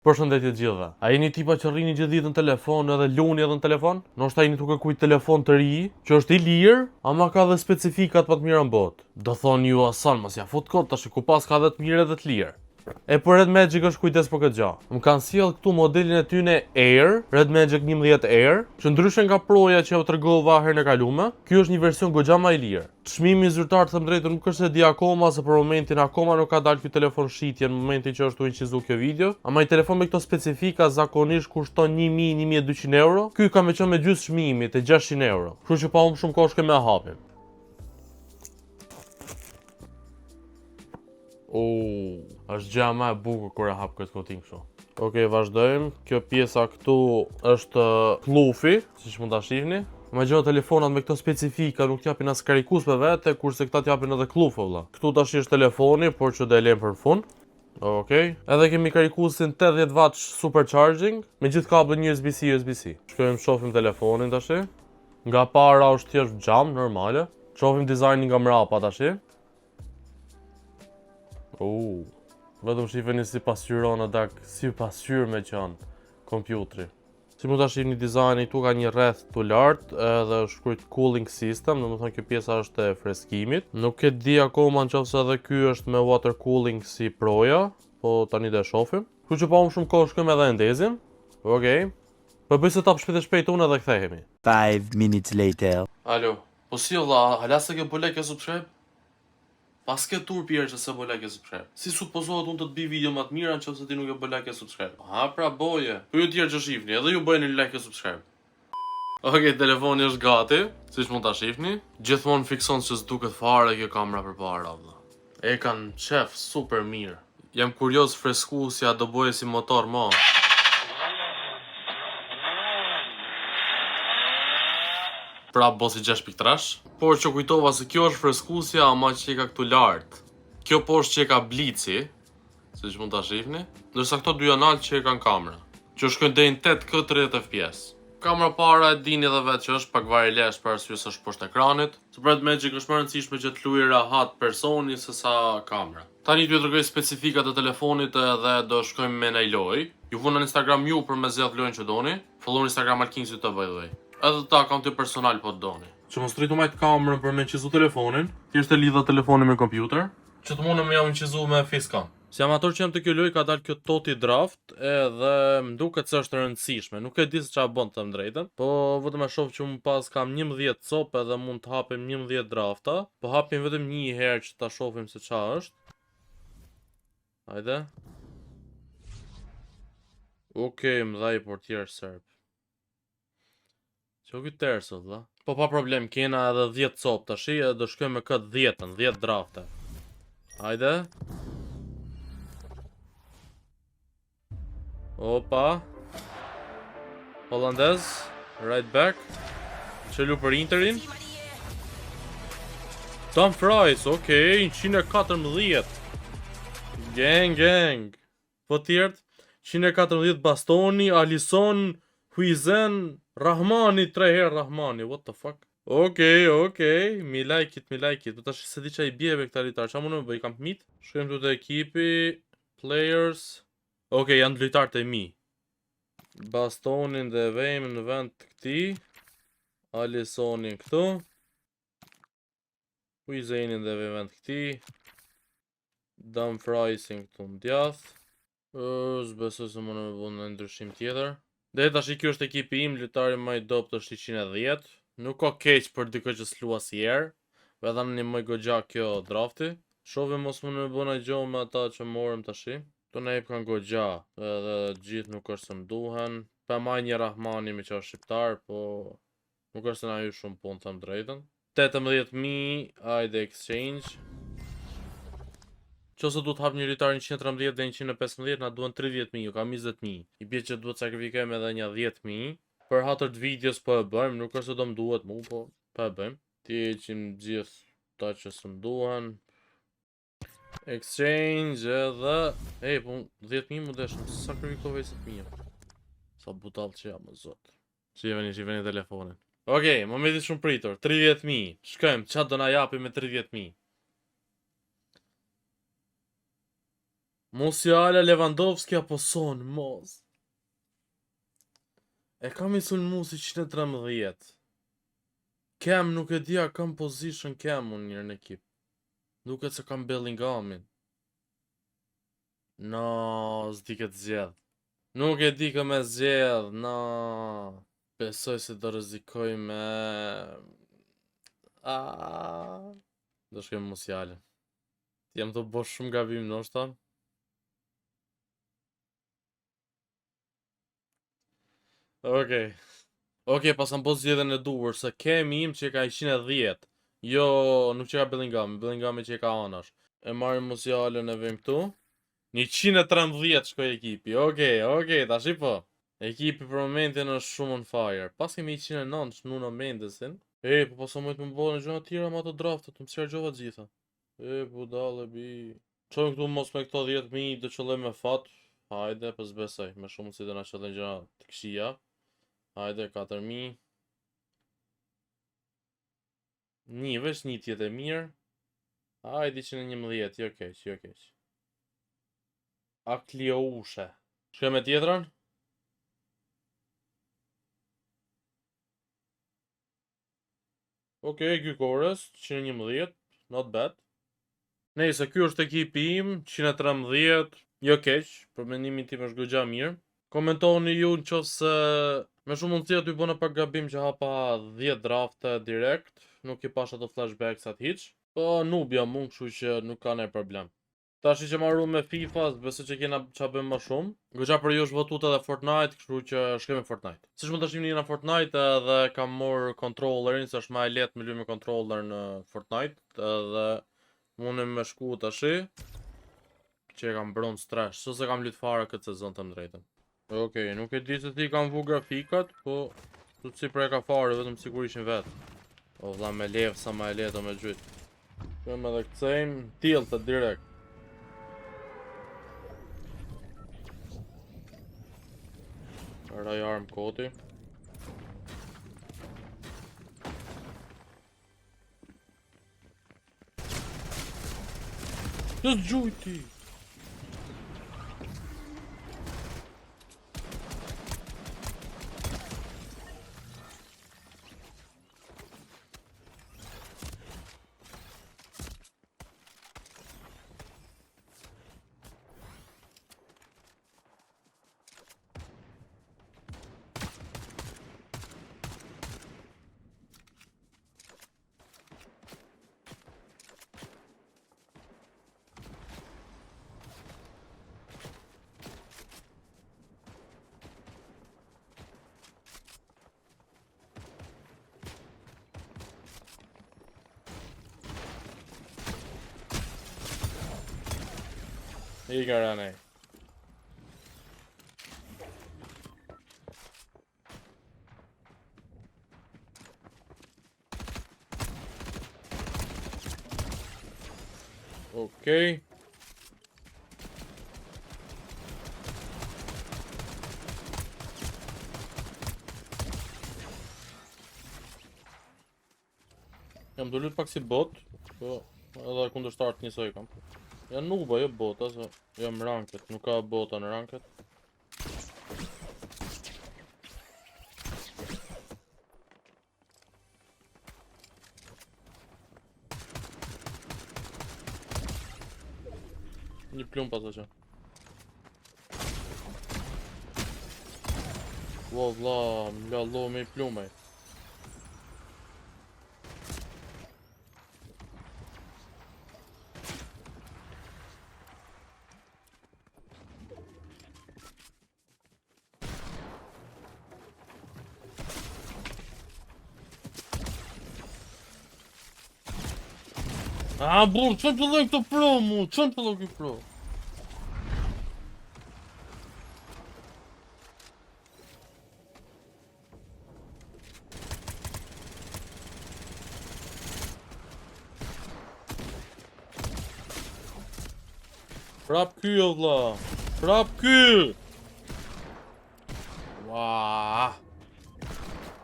Përshëndetje gjithëve. A jeni tipa që rrini gjithë ditën në telefon edhe luni edhe në telefon? Ndoshta jeni duke kujt telefon të ri, që është i lirë, ama ka dhe specifikat më të mira në botë. Do thoni ju asan, mos ja fut kot tash ku pas ka dhe të mirë edhe të lirë. E për Red Magic është kujdes për këtë gjë. Më kanë sjell këtu modelin e tyne Air, Red Magic 11 Air, që ndryshe nga Proja që u tregova herën e kaluar, ky është një version goxha më i lirë. Çmimi zyrtar të them drejtën nuk është se di akoma se për momentin akoma nuk ka dalë ky telefon shitje në momentin që është u incizuar kjo video, ama një telefon me këto specifika zakonisht kushton 1000-1200 euro. Ky ka më qenë me gjysmë çmimit të 600 euro. Kështu që pa humbur shumë kohë me hapin. Është gjëja më e bukur kur e hap këtë koting kështu. Okej, vazhdojmë. Kjo pjesa këtu është kllufi, siç mund ta shihni. Imagjino telefonat me këto specifika nuk t'japin as karikus me vete, kurse këta t'japin edhe kllufe vëlla. Këtu tash është telefoni, por që do e lëm për fund. Okej. Edhe kemi karikusin 80 watt supercharging me gjithë kabllin USB-C USB-C. Shkojmë shohim telefonin tash. Nga para është thjesht xham normale. Shohim dizajnin nga mrapa tash. Vetëm shifeni si pasqyron atak, si pasqyr me qenë kompjuteri. Si mund ta shihni dizajnin këtu ka një rreth të lartë edhe është shkruajt cooling system, domethënë kjo pjesa është e freskimit. Nuk e di akoma nëse edhe ky është me water cooling si Proja, po tani do e shohim. Kështu që pa më shumë kohë shkojmë edhe ndezim. Okej. Po bëj setup shpejt unë edhe kthehemi. 5 minutes later. Alo. Po si valla, hala se ke bëu like e subscribe? Pas ke tur pjerë që se bo like e subscribe. Si supozohet unë të të bi video më të mira në që se ti nuk e bë like e subscribe. Ha pra boje. Për ju tjerë që shifni, edhe ju bëjnë like e subscribe. Okej, telefoni është gati, si që mund të shifni. Gjithmonë fikson që s'duket fare kjo kamera për para. E kanë qef super mirë. Jam kurios freskusja do boje si motor ma. Pra bosi 6.3, por që kujtova se kjo është freskusja ama që ka këtu lartë. Kjo poshtë që ka blici, si që mund të shifni, ndërsa këto dy anal që kanë kamera, që shkojnë deri në 8K 30 fps. Kamera para e dini edhe vetë që është pak wireless për arsye se është poshtë ekranit. Se Red Magic është më e rëndësishme që të luajë rahat personi se sa kamera. Tani t'ju tregoj specifikat e telefonit edhe do shkojmë me një lojë. Ju vuna në Instagram ju për me zgjedh lojën që doni. Followni Instagram Alkinsi të vëllai. Edhe ta akaunti personal po të doni. Që mos rritu majtë kamerën për me qizu telefonin, thjesht e lidha telefonin me kompjuter, që të mundëm jam qizu me facecam. Si amator që jam të kjo loj ka dalë kjo Toti Draft edhe më duket se është rëndësishme. Nuk e di se çfarë bën të më drejtën, po vetëm e shoh që unë pas kam 11 copë edhe mund të hapim 11 drafta, po hapim vetëm një herë që ta shohim se çfarë është. Hajde. Okej, më dha i portier serb. Që këtë tërësët, da? Po pa problem, kena edhe 10 copë të shi, edhe do shkojmë me këtë 10 drafte. Hajde. Opa. Hollandez. Right back. Qëllu për Interin. Dumfries, okej, 114. Gang. Po tjertë, 114 Bastoni, Alisson, Huizen, Rahmani, 3 herë Rahmani, what the fuck? Okej, mi like it, do tash se di qa i bjeve këta lojtar, qa mundu me bëj, kam mit? Shkojmë të të ekipi, players, okej, janë lojtar të mi. Bastonin dhe vejmë në vend të këti, Alissonin këtu, Huizenin dhe vejmë vend të këti, Dumfriesin këtu në djath, s'besoj se mundu me bëj në ndryshim tjetër. Dhe tash kjo është ekipi im, lojtari më i dobët është 110. Nuk ka keq për dikë që s'lua si herë. Vedha në një më goxha kjo drafti. Shohim mos më në bëna gjë me ata që morëm tash. Këto na jep kanë goxha, edhe gjithë nuk është se më duhen. Pa maj një Rahmani me që është shqiptar, po nuk është se na hyj shumë punë të më drejtën. 18.000, hajde exchange. Qose du të hap një lojtar 113 dhe 115, na duhen 30.000, ju kam 20.000. I bje që duhet sakrifikojmë edhe një 10.000. Për hatër të videos po e bëjmë, nuk është se do më duhet mu, po e bëjmë. Ti eqim gjithë ta që së më duhen. Exchange edhe... po 10.000 mu deshëm, sakrifikove 20.000. Sa butal që jam, zot. Shiveni telefonin. Okej, më me di shumë pritur, 30.000. Shkojmë, qatë do na japi me 30.000. Musiala, Lewandowski apo Son, mos. E kam i sulmu si 113. Kem nuk e dia kam position Kem unë njërë në ekip. Duket se kam Bellinghamin. No, s'di këtë zjedh. Nuk e di kë me zjedh, no. Besoj se do rrezikoj me... Do shkojmë Musiala. Jam të bosh shumë gabim ndoshta. Okej, pas am bos zgjedhjen e duhur se kemi im që ka 110. Jo, nuk që ka Bellinghami që ka anash. E marrim Musialën e vim këtu. 113 shkoj ekipi. Okej, tash i po. Ekipi për momentin është shumë on fire. Pas kemi 109 Nuno Mendesin. Po paso mojt më bëllë në gjëna tjera ma të draftet, më sjargjova gjitha. Budale, bi... Qojmë këtu mos me këto 10.000 të qëlloj me fat. Hajde, pës besoj, me shumë si të na qëlloj gjëna të këshia. Hajde, 4.000. Veç një tjetë e mirë. Hajde, 111, jo keq. Aklioushe. Shkoj me tjetërën? Gjykores, 111, not bad. Nejse, ky është ekipi im, 113, jo keq, për mendimin tim është goxha mirë. Komentoni ju në qoftë se me shumë mundësi aty bëna pak gabim që hapa 10 drafte direkt, nuk i pash ato flashbacks atë hiç, po noob jam unë, kështu që nuk ka ndonjë problem. Tash që marru me FIFA, besoj që kena ça bëjmë më shumë. Goxha për ju është votut edhe Fortnite, kështu që shkojmë Fortnite. Siç mund ta shihni në Fortnite edhe kam marr controllerin, se është më e lehtë me luaj me controller në Fortnite, edhe mundem me shku tash. Që kam bronze trash, se kam lut fare këtë sezon të drejtën. Okej, nuk e di se si kam vu grafikat, po tu si preka fare vetëm sigurishin vet. O vlla me lev sa më e lehtë me gjyt. Kemë edhe kthejmë tiltë direkt. Raj arm koti. Të gjujti! I garane. Okej. Jam do lut pak si bot, po edhe kundërshtar të njësoj kam. Janë nuba, jo bota, se jam ranket, nuk ka bota në ranket. Një plum pas që. Valla, mlallo me i plumej. Burr, çfarë të lloj këto pro mu? Çfarë të lloj këto pro? Prap ky o vlla. Prap ky. Ua.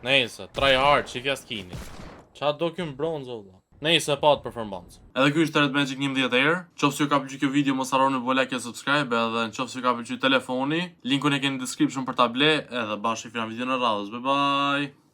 Nejse, try hard, çika skini. Ça do këm bronz o vlla. Nëse pa të performancë. Edhe ky ishte Red Magic 11 Air. Nëse ju ka pëlqyer kjo video, mos harroni të bëni like e subscribe, edhe nëse ju ka pëlqyer telefoni, linkun e keni në description për ta ble, edhe bashkë në videon e radhës. Bye bye.